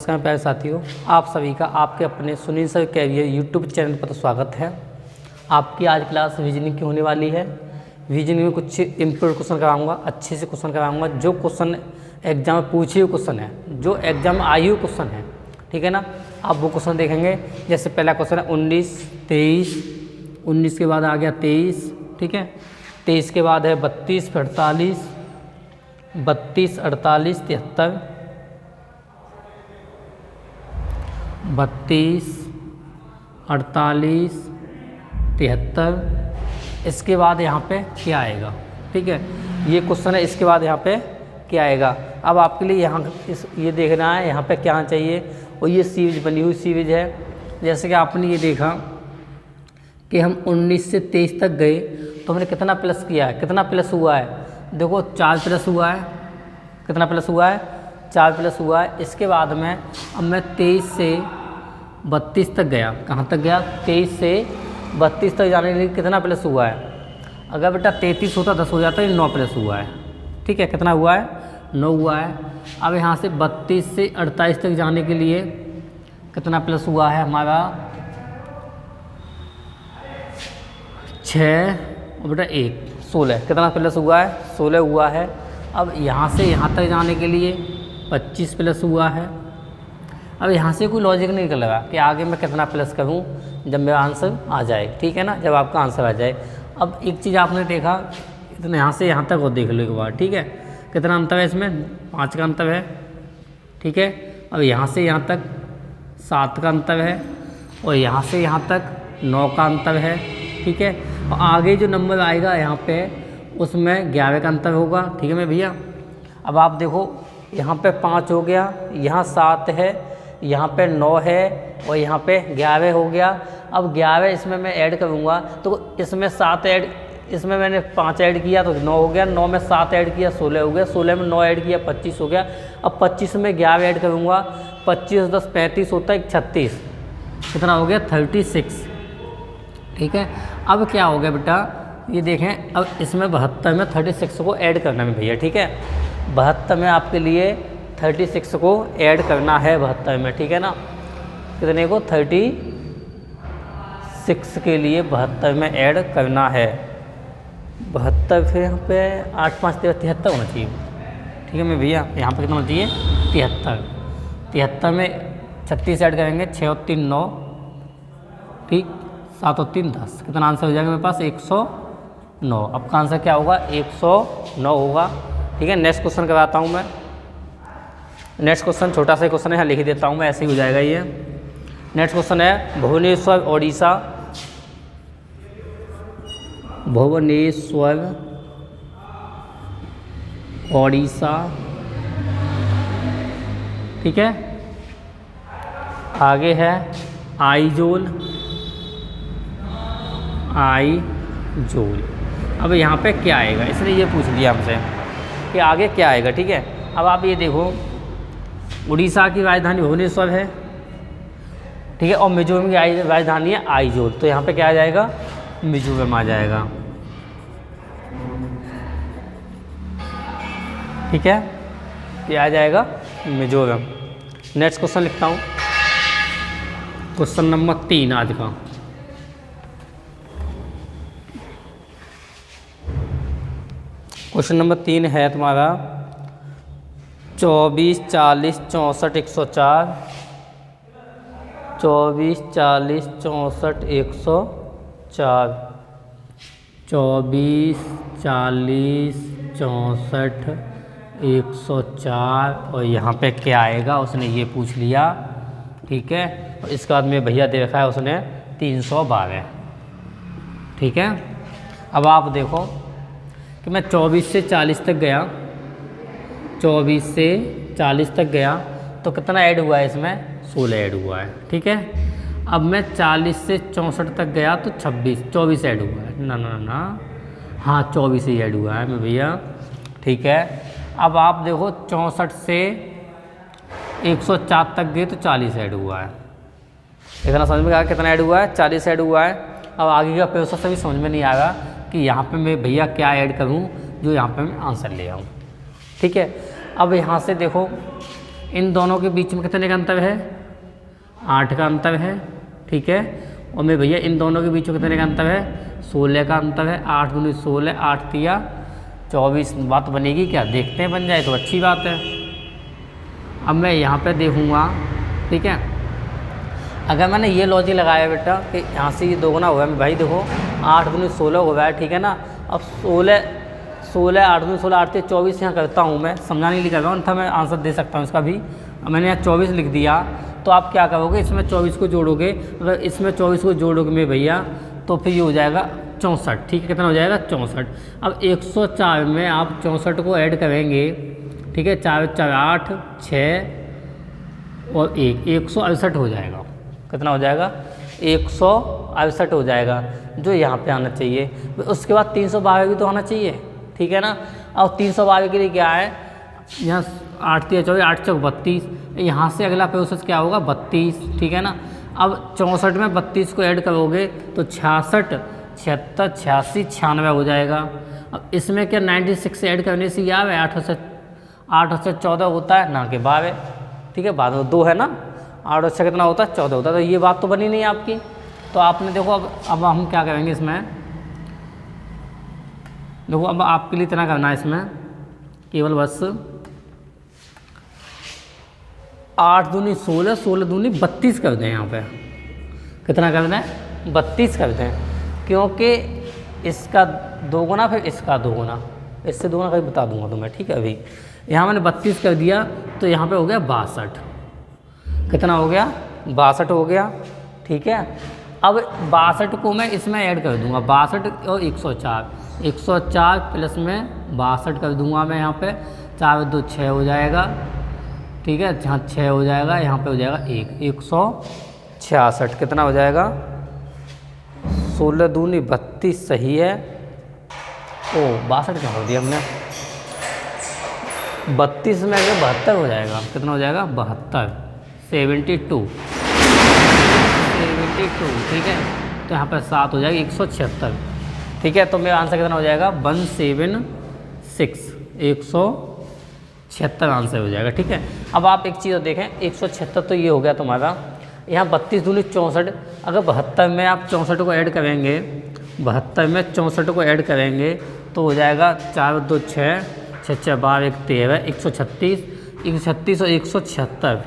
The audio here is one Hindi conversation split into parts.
नमस्कार प्यारे साथियों, आप सभी का आपके अपने Sunil sir career YouTube channel पर स्वागत है। आपकी आज क्लास रीजनिंग की होने वाली है। रीजनिंग में कुछ इम्पोर्टेंट क्वेश्चन कराऊंगा, अच्छे से क्वेश्चन कराऊंगा। जो क्वेश्चन एग्जाम में पूछे हुए क्वेश्चन है, जो एग्जाम में आए हुए क्वेश्चन है, ठीक है ना, आप वो क्वेश्चन देखेंगे। जैसे पहला क्वेश्चन है 19, 23, 19 के बाद आ गया 23, ठीक है। 23 के बाद है 32, 48, 32, 48, 73, 32, 48, 73। इसके बाद यहाँ पे क्या आएगा, ठीक है, ये क्वेश्चन है। इसके बाद यहाँ पे क्या आएगा। अब आपके लिए यहाँ ये देखना है यहाँ पे क्या आना चाहिए। और ये सीरीज बनी हुई सीरीज है। जैसे कि आपने ये देखा कि हम 19 से 23 तक गए तो हमने कितना प्लस किया है, कितना प्लस हुआ है। देखो 4 प्लस हुआ है। कितना प्लस हुआ है, 4 प्लस हुआ है। इसके बाद में अब मैं 23 से 32 तक गया। कहाँ तक गया, 23 से 32 तक जाने के लिए कितना प्लस हुआ है। अगर बेटा 33 होता 10 हो जाता, ये 9 प्लस हुआ है, ठीक है। कितना हुआ है, 9 हुआ है। अब यहाँ से 32 से 48 तक जाने के लिए कितना प्लस हुआ है हमारा, 6 और बेटा 1, 16। कितना प्लस हुआ है, 16 हुआ है। अब यहाँ से यहाँ तक जाने के लिए 25 प्लस हुआ है। अब यहाँ से कोई लॉजिक नहीं निकल रहा कि आगे मैं कितना प्लस करूँ जब मेरा आंसर आ जाए, ठीक है ना, जब आपका आंसर आ जाए। अब एक चीज़ आपने देखा, इतना यहाँ से यहाँ तक और देख लो एक बार, ठीक है। कितना अंतर है इसमें, 5 का अंतर है, ठीक है। अब यहाँ से यहाँ तक 7 का अंतर है और यहाँ से यहाँ तक 9 का अंतर है, ठीक है। और आगे जो नंबर आएगा यहाँ पे उसमें 11 का अंतर होगा, ठीक है मेरे भैया। अब आप देखो यहाँ पे 5 हो गया, यहाँ 7 है, यहाँ पे 9 है और यहाँ पे 11 हो गया। अब 11 इसमें मैं ऐड करूँगा तो इसमें 7 ऐड, इसमें मैंने 5 ऐड किया तो 9 हो गया, 9 में 7 ऐड किया 16 हो गया, 16 में 9 ऐड किया 25 हो गया। अब 25 में 11 ऐड करूँगा, 25 10 35 होता है 36। कितना हो गया, 36, ठीक है। अब क्या हो गया बेटा, ये देखें, अब इसमें 72 में 36 को ऐड करना है भैया, ठीक है। 72 में आपके लिए 36 को ऐड करना है 72 में, ठीक है ना। कितने को, 36 के लिए 72 में ऐड करना है। 72 फिर यहाँ पे 8 5 73 होना चाहिए, ठीक है मेरे भैया। यहाँ पे कितना होना चाहिए, 73। 73 में 36 ऐड करेंगे, 6 और 3 9, ठीक, 7 और 3 10। कितना आंसर हो जाएगा मेरे पास, 109। अब का आंसर क्या होगा, 109 होगा, ठीक है। नेक्स्ट क्वेश्चन कराता हूँ मैं। नेक्स्ट क्वेश्चन छोटा सा क्वेश्चन है, यहाँ लिख देता हूँ मैं, ऐसे ही हो जाएगा ये। नेक्स्ट क्वेश्चन है भुवनेश्वर ओडिशा, भुवनेश्वर ओडिशा, ठीक है। आगे है आइजोल, आइजोल। अब यहाँ पे क्या आएगा, इसने ये पूछ लिया हमसे कि आगे क्या आएगा, ठीक है। अब आप ये देखो, उड़ीसा की राजधानी भुवनेश्वर है, ठीक है, और मिजोरम की राजधानी है आइजोल। तो यहाँ पे क्या आ जाएगा, मिजोरम आ जाएगा, ठीक है, क्या आ जाएगा, मिजोरम। नेक्स्ट क्वेश्चन लिखता हूँ, क्वेश्चन नंबर 3 आज का। क्वेश्चन नंबर 3 है तुम्हारा 24 40 64 104, 24 40 64 104, 24 40 64 104। और यहाँ पे क्या आएगा, उसने ये पूछ लिया, ठीक है। और इसके बाद में भैया दे रखा है उसने 312, ठीक है। अब आप देखो कि मैं 24 से 40 तक गया, 24 से 40 तक गया तो कितना ऐड हुआ है इसमें, 16 ऐड हुआ है, ठीक है। अब मैं 40 से 64 तक गया तो 24 ऐड हुआ है, ना, हाँ 24 ही ऐड हुआ है मैं भैया, ठीक है। अब आप देखो 64 से 104 तक गए तो 40 ऐड हुआ है। इतना समझ में आ गया कितना ऐड हुआ है, 40 ऐड हुआ है। अब आगे का प्रोसेस भी समझ में नहीं आएगा कि यहाँ पे मैं भैया क्या ऐड करूँ जो यहाँ पे मैं आंसर ले आऊँ, ठीक है। अब यहाँ से देखो इन दोनों के बीच में कितने का अंतर है? 8 का अंतर है, ठीक है। और मैं भैया इन दोनों के बीच में कितने का अंतर है? 16 का अंतर है। 8 दूनी 16, 8 तिया 24। बात बनेगी क्या? देखते हैं, बन जाए तो अच्छी बात है। अब मैं यहाँ पे देखूँगा, ठीक है। अगर मैंने ये लॉजिक लगाया बेटा कि यहाँ से ये दोगुना हुआ है, भाई देखो 8 दूनी 16 हुआ है, ठीक है ना। अब 16 8 दूनी 16, 8 तिया 24 यहाँ करता हूँ मैं, समझाने के लिए कर रहा हूँ, अन्यथा मैं आंसर दे सकता हूँ इसका भी। मैंने यहाँ 24 लिख दिया, तो आप क्या करोगे? इसमें 24 को जोड़ोगे, अगर इसमें 24 को जोड़ोगे मैं भैया, तो फिर ये हो जाएगा 64, ठीक है। कितना हो जाएगा? 64। अब 104 में आप 64 को ऐड करेंगे, ठीक है। 4 4 8 6 और 1 168 हो जाएगा। कितना हो जाएगा? 168 हो जाएगा, जो यहाँ पे आना चाहिए। उसके बाद 312 भी तो आना चाहिए, ठीक है ना। अब 312 के लिए क्या है? यहाँ 8 तिया 24, 8 चौक 32, यहाँ से अगला प्रोसेस क्या होगा? 32, ठीक है ना। अब 64 में 32 को ऐड करोगे तो 66 76 86 96 हो जाएगा। अब इसमें क्या 96 से ऐड करने से क्या है? 8 से 14 होता है ना कि 12, ठीक है। बाद में 2 है ना, 8 और 6 कितना होता है? 14 होता है। तो ये बात तो बनी नहीं आपकी। तो आपने देखो अब हम क्या करेंगे इसमें, देखो अब आपके लिए इतना करना है इसमें, केवल बस 8 दूनी 16, 16 दूनी 32 कर दें। यहाँ पे कितना कर दें? 32 कर दें, क्योंकि इसका 2 गुना फिर इसका 2 गुना, इससे 2 गुना कहीं बता दूंगा तुम्हें, ठीक है। अभी यहाँ मैंने 32 कर दिया, तो यहाँ पे हो गया 62। कितना हो गया? 62 हो गया, ठीक है। अब 62 को मैं इसमें ऐड कर दूंगा, 62 और 104, 104 प्लस में 62 कर दूंगा मैं यहाँ पे। 4 2 6 हो जाएगा, ठीक है। जहाँ 6 हो जाएगा, यहाँ पे हो जाएगा 166। कितना हो जाएगा? 16 दूनी 32 सही है। ओ 62 क्या हो दिया हमने? 32 में अगर 72 हो जाएगा। कितना हो जाएगा? 72, 72, ठीक है। तो यहाँ पर 7 हो जाएगा, 176, ठीक है। तो मेरा आंसर कितना हो जाएगा? 176, 176 आंसर हो जाएगा, ठीक है। अब आप एक चीज़ देखें, 176 तो ये हो गया तुम्हारा। यहाँ 32 दूनी 64, अगर 72 में आप 64 को ऐड करेंगे, 72 में 64 को ऐड करेंगे तो हो जाएगा 4 2 6, 6 6 12 1 13, 136, 136 और 176,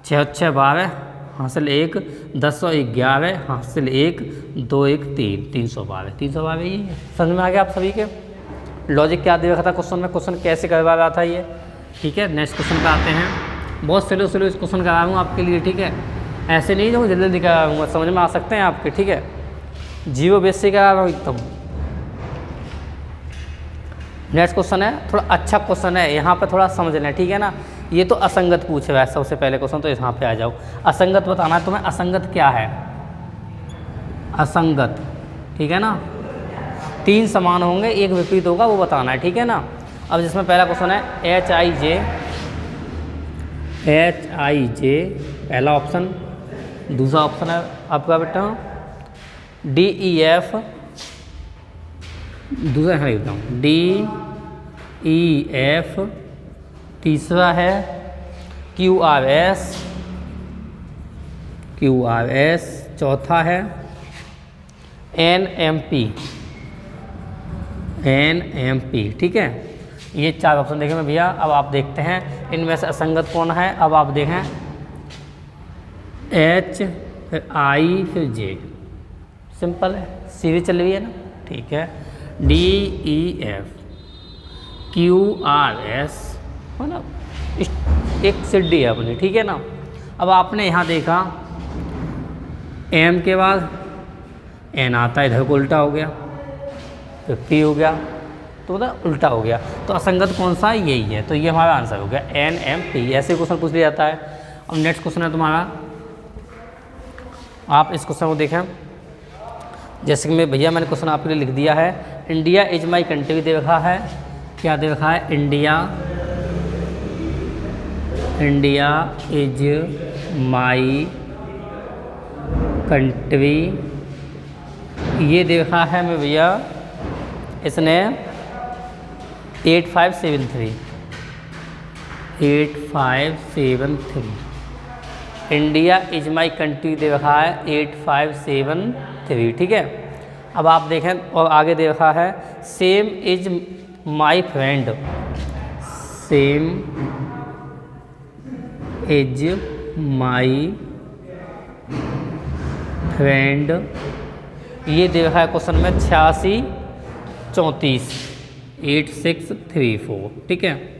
6 6 12 हासिल 1, 10 और 11 हासिल 1, 2 1 3, 312, 312 ये है। समझ में आ गया आप सभी के? लॉजिक क्या दे रखा था क्वेश्चन में, क्वेश्चन कैसे करवा रहा था ये, ठीक है। नेक्स्ट क्वेश्चन पे आते हैं। बहुत स्लो इस क्वेश्चन करा दूँगा आपके लिए, ठीक है। ऐसे नहीं जो जल्दी करा दूँगा, समझ में आ सकते हैं आपके, ठीक है। जीरो बेस से करा रहा हूँ एकदम। नेक्स्ट क्वेश्चन है, थोड़ा अच्छा क्वेश्चन है, यहाँ पर थोड़ा समझ लें, ठीक है ना। ये तो असंगत पूछ रहा है सबसे पहले क्वेश्चन, तो यहाँ पे आ जाओ। असंगत बताना है तुम्हें, असंगत क्या है? असंगत, ठीक है ना। 3 समान होंगे, एक विपरीत होगा, वो बताना है, ठीक है ना। अब जिसमें पहला क्वेश्चन है HIJ, पहला ऑप्शन। दूसरा ऑप्शन है आपका बेटा DEF, दूसरा है एकदम DEF। तीसरा है QRS, चौथा है NMP, ठीक है। ये 4 ऑप्शन देखें मैं भैया। अब आप देखते हैं इनमें से असंगत कौन है। अब आप देखें H फिर I फिर J, सिंपल है, सीधी चल रही है ना, ठीक है। DEF QRS है ना, एक सिड्डी है अपनी, ठीक है ना। अब आपने यहाँ देखा M के बाद N आता है, इधर को उल्टा हो गया, तो P हो गया, तो मतलब उल्टा हो गया। तो असंगत कौन सा है? यही है। तो ये हमारा आंसर हो गया NMP। ऐसे क्वेश्चन पूछ लिया जाता है। अब नेक्स्ट क्वेश्चन है तुम्हारा, आप इस क्वेश्चन को देखें। जैसे कि मैं भैया मैंने क्वेश्चन आपके लिए लिख दिया है, इंडिया इज माई कंट्री दे रखा है। क्या दे रखा है? इंडिया इज माई कंट्री, ये दे रखा है मैं भैया इसने 8573, 8573। इंडिया इज माई कंट्री दे रखा है 8573, ठीक है। अब आप देखें और आगे दे रखा है same is my friend, same is my friend, ये दे रखा है क्वेश्चन में 8634 8634, ठीक है।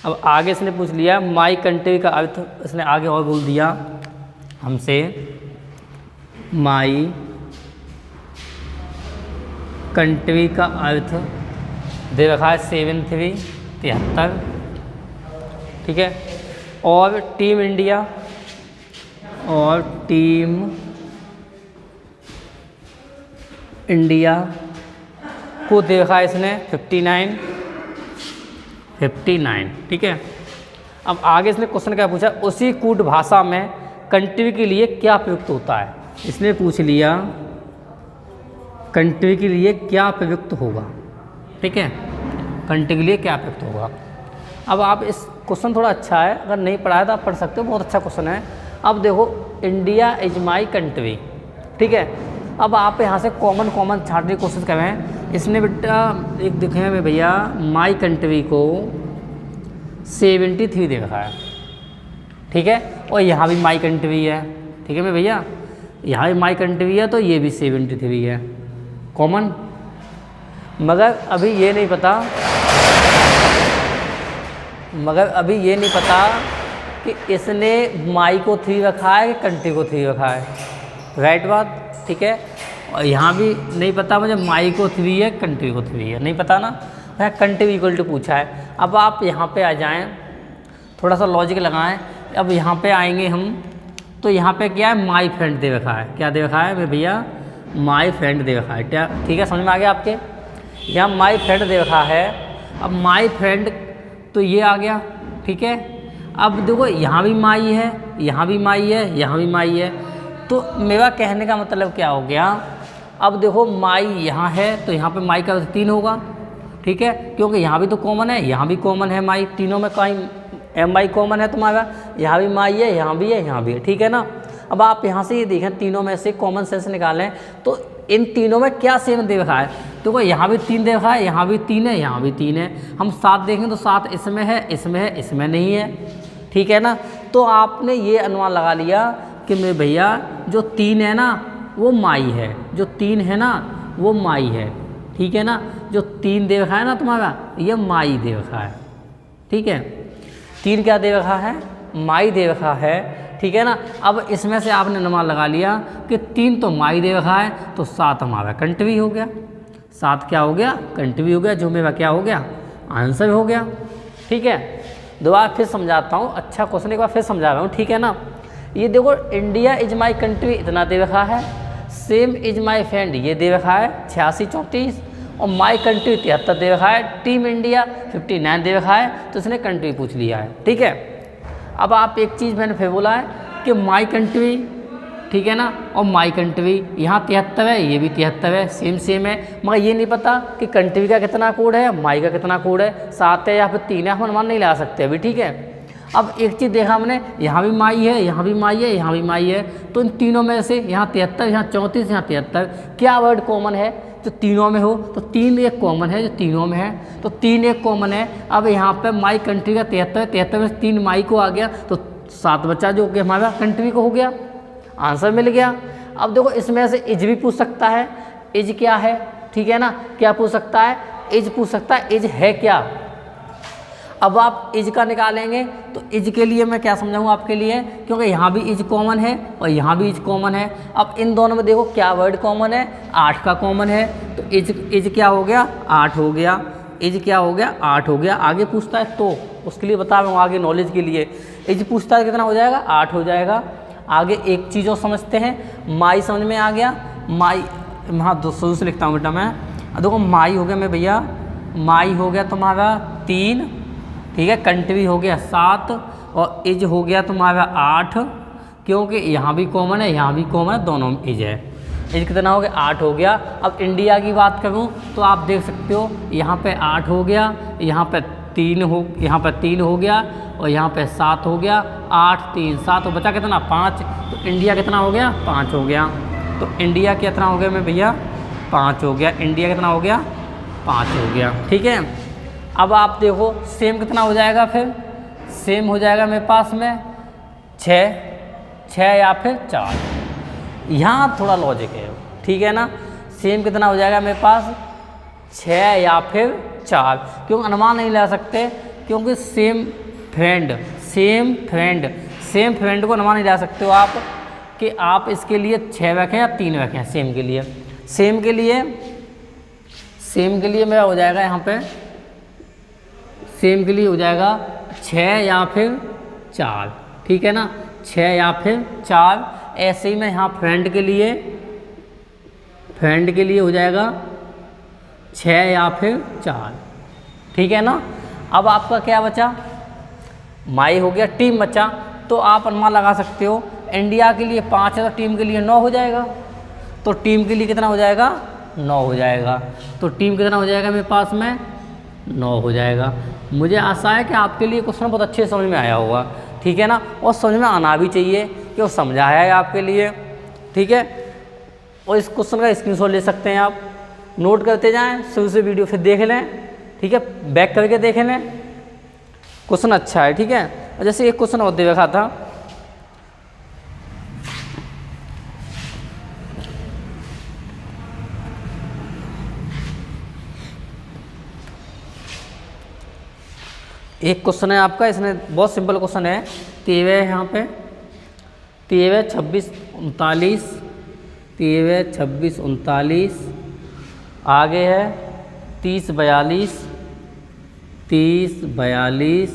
अब आगे इसने पूछ लिया माई कंट्री का अर्थ, इसने आगे और बोल दिया हमसे माई कंट्री का अर्थ दे रखा है 7373, ठीक है। और टीम इंडिया, और टीम इंडिया को दे रखा है इसने 59, ठीक है। अब आगे इसने क्वेश्चन क्या पूछा, उसी कूट भाषा में कंट्री के लिए क्या प्रयुक्त होता है। इसने पूछ लिया कंट्री के लिए क्या प्रयुक्त होगा, ठीक है, कंट्री के लिए क्या प्रयुक्त होगा। अब आप इस क्वेश्चन थोड़ा अच्छा है, अगर नहीं पढ़ा है तो आप पढ़ सकते हो, बहुत अच्छा क्वेश्चन है। अब देखो इंडिया इज माई कंट्री, ठीक है। अब आप यहाँ से कॉमन छाटने की कोशिश कर रहे हैं। इसने बेटा एक देखे में भैया माई कंट्री को 73 दे रखा है, ठीक है। और यहाँ भी माई कंट्री है, ठीक है मैं भैया, यहाँ भी माई कंट्री है तो ये भी 73 है कॉमन। मगर अभी ये नहीं पता कि इसने माई को 3 रखा है कि कंट्री को 3 रखा है, राइट बात, ठीक है। और यहाँ भी नहीं पता मुझे माई को 3 है कंट्री को 3 है, नहीं पता ना, मैं कंट्री इक्वल टू पूछा है। अब आप यहाँ पे आ जाएं, थोड़ा सा लॉजिक लगाएं। अब यहाँ पे आएंगे हम, तो यहाँ पे क्या है माई फ्रेंड दे रखा है, क्या दे रखा है मैं भैया, माई फ्रेंड दे रखा है, क्या, ठीक है, समझ में आ गया आपके। यहाँ माई फ्रेंड दे रखा है, अब माई फ्रेंड तो ये आ गया, ठीक है। अब देखो यहाँ भी माई है, यहाँ भी माई है, यहाँ भी माई है, तो मेरा कहने का मतलब क्या हो गया। अब देखो माई यहाँ है तो यहाँ पे माई का 3 होगा, ठीक है, क्योंकि यहाँ भी तो कॉमन है, यहाँ भी कॉमन है माई, तीनों में कहीं एम माई कॉमन है तुम्हारा, यहाँ भी माई है, यहाँ भी है, यहाँ भी है, ठीक है ना। अब आप यहाँ से ये देखें, तीनों में से कॉमन सेंस निकालें तो इन तीनों में क्या सेम दे रखा है। तो यहाँ भी 3 दे रखा है, यहाँ भी 3 है, यहाँ भी 3 है। हम 7 देखें तो 7 इसमें है, इसमें है, इसमें नहीं है, ठीक है ना। तो आपने ये अनुमान लगा लिया कि मेरे भैया जो 3 है ना वो माई है, जो 3 है ना वो माई है, ठीक है ना। जो 3 दे रखा है ना तुम्हारा, ये माई दे रखा है, ठीक है। 3 क्या दे रखा है, माई दे रखा है, ठीक है ना। अब इसमें से आपने अनुमान लगा लिया कि 3 तो माई दे रखा है, तो 7 हमारा कंट्री हो गया, 7 क्या हो गया, कंट्री हो गया, जो मेरा क्या हो गया, आंसर हो गया, ठीक है। दोबारा फिर समझाता हूँ, अच्छा क्वेश्चन एक बार फिर समझा रहा हूँ, ठीक है ना। ये देखो इंडिया इज माई कंट्री इतना दे रखा है, सेम इज माई फ्रेंड ये दे रखा है 8634, और माई कंट्री 73 दे रखा है, टीम इंडिया 59 दे रखा है, तो इसने कंट्री पूछ लिया है, ठीक है। अब आप एक चीज़ मैंने फिर बोला है कि माई कंट्री, ठीक है ना, और माई कंट्री यहाँ 73 है, ये भी 73 है, सेम है, मगर ये नहीं पता कि कंट्री का कितना कोड है, माई का कितना कोड है, 7 है या फिर 3 है, हम अनुमान नहीं लगा सकते अभी, ठीक है। अब एक चीज़ देखा हमने, यहाँ भी माई है, यहाँ भी माई है, यहाँ भी माई है, तो इन तीनों में से यहाँ 73, यहाँ 34, यहाँ 73, क्या वर्ड कॉमन है जो तीनों में हो, तो 3 एक कॉमन है जो तीनों में है, तो 3 एक कॉमन है। अब यहाँ पे माई कंट्री का 73 में 3 माई को आ गया, तो 7 बच्चा जो कि हमारा कंट्री को हो गया, आंसर मिल गया। अब देखो इसमें से इज भी पूछ सकता है, इज क्या है, ठीक है ना, क्या पूछ सकता है, इज पूछ सकता है, इज है क्या। अब आप इज का निकालेंगे तो इज के लिए मैं क्या समझाऊँ आपके लिए, क्योंकि यहाँ भी इज कॉमन है और यहाँ भी इज कॉमन है। अब इन दोनों में देखो क्या वर्ड कॉमन है, 8 का कॉमन है, तो इज क्या हो गया, 8 हो गया, इज क्या हो गया, 8 हो गया। आगे पूछता है तो उसके लिए बता रहा हूँ, आगे नॉलेज के लिए इज पूछता है कितना हो जाएगा, 8 हो जाएगा। आगे एक चीज़ और समझते हैं, माई समझ में आ गया, माई हाँ 200 से लिखता हूँ बेटा मैं, देखो माई हो गया मैं भैया, माई हो गया तुम्हारा 3, ठीक है, कंट्री हो गया 7 और इज हो गया तुम्हारा 8, क्योंकि यहाँ भी कॉमन है, यहाँ भी कॉमन है, दोनों में इज है। इज कितना हो गया, 8 हो गया। अब इंडिया की बात करूँ तो आप देख सकते हो यहाँ पे 8 हो गया, यहाँ पे 3 हो, यहाँ पर 3 हो गया और यहाँ पे 7 हो गया, 8 3 7 तो बचा कितना 5। तो इंडिया कितना हो गया 5 हो गया। तो इंडिया कितना हो गया मैं भैया 5 हो गया। इंडिया कितना हो गया 5 हो गया। ठीक है, अब आप देखो सेम कितना हो जाएगा, फिर सेम हो जाएगा मेरे पास में 6 या फिर 4। यहाँ थोड़ा लॉजिक है, ठीक है ना। सेम कितना हो जाएगा मेरे पास 6 या फिर 4, क्योंकि अनुमान नहीं ला सकते, क्योंकि सेम फ्रेंड को अनुमान नहीं ला सकते हो आप कि आप इसके लिए 6 रखें या 3 रखें। सेम के लिए मेरा हो जाएगा यहाँ पे, सेम के लिए हो जाएगा 6 या फिर 4, ठीक है ना, 6 या फिर 4। ऐसे ही मैं यहाँ फ्रेंड के लिए हो जाएगा 6 या फिर 4, ठीक है ना। अब आपका क्या बचा, माई हो गया, टीम बचा। तो आप अनुमान लगा सकते हो इंडिया के लिए 5 है तो टीम के लिए 9 हो जाएगा। तो टीम के लिए कितना हो जाएगा 9 हो जाएगा। तो टीम कितना हो जाएगा मेरे पास में 9 हो जाएगा। मुझे आशा है कि आपके लिए क्वेश्चन बहुत अच्छे समझ में आया होगा, ठीक है ना। और समझ में आना भी चाहिए कि वो समझाया है आपके लिए, ठीक है। और इस क्वेश्चन का स्क्रीनशॉट ले सकते हैं आप, नोट करते जाएं, शुरू से वीडियो फिर देख लें, ठीक है, बैक करके देख लें। क्वेश्चन अच्छा है, ठीक है। और जैसे एक क्वेश्चन और दे रखा था, एक क्वेश्चन है आपका, इसने बहुत सिंपल क्वेश्चन है। 13 है यहाँ पे, 13 26 39, 13 26 39, आगे है 30 42, 30 42,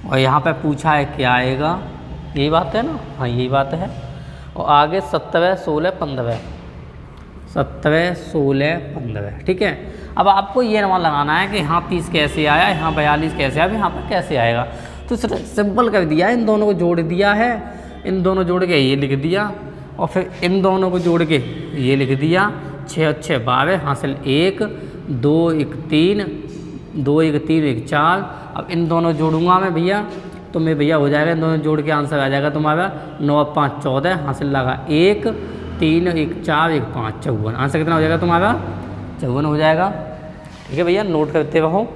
और यहाँ पे पूछा है क्या आएगा, यही बात है ना, हाँ यही बात है। और आगे 17 16 15, 17 16 15, ठीक है। अब आपको ये अनुमान लगाना है कि यहाँ 30 कैसे आया, यहाँ 42 कैसे आया, यहाँ पर कैसे आएगा। तो सिंपल कर दिया है, इन दोनों को जोड़ दिया है, इन दोनों जोड़ के ये लिख दिया, और फिर इन दोनों को जोड़ के ये लिख दिया। 6 और 6 12, हासिल 1 2 1 3, 2 1 3 1 4। अब इन दोनों जोड़ूंगा मैं भैया, तो मैं भैया हो जाएगा, इन दोनों जोड़ के आंसर आ जाएगा तुम्हारा 9 और 5 14, हासिल लगा 1 3 1 4 1 5 54। आंसर कितना हो जाएगा तुम्हारा 54 हो जाएगा, ठीक है भैया। नोट करते रहो।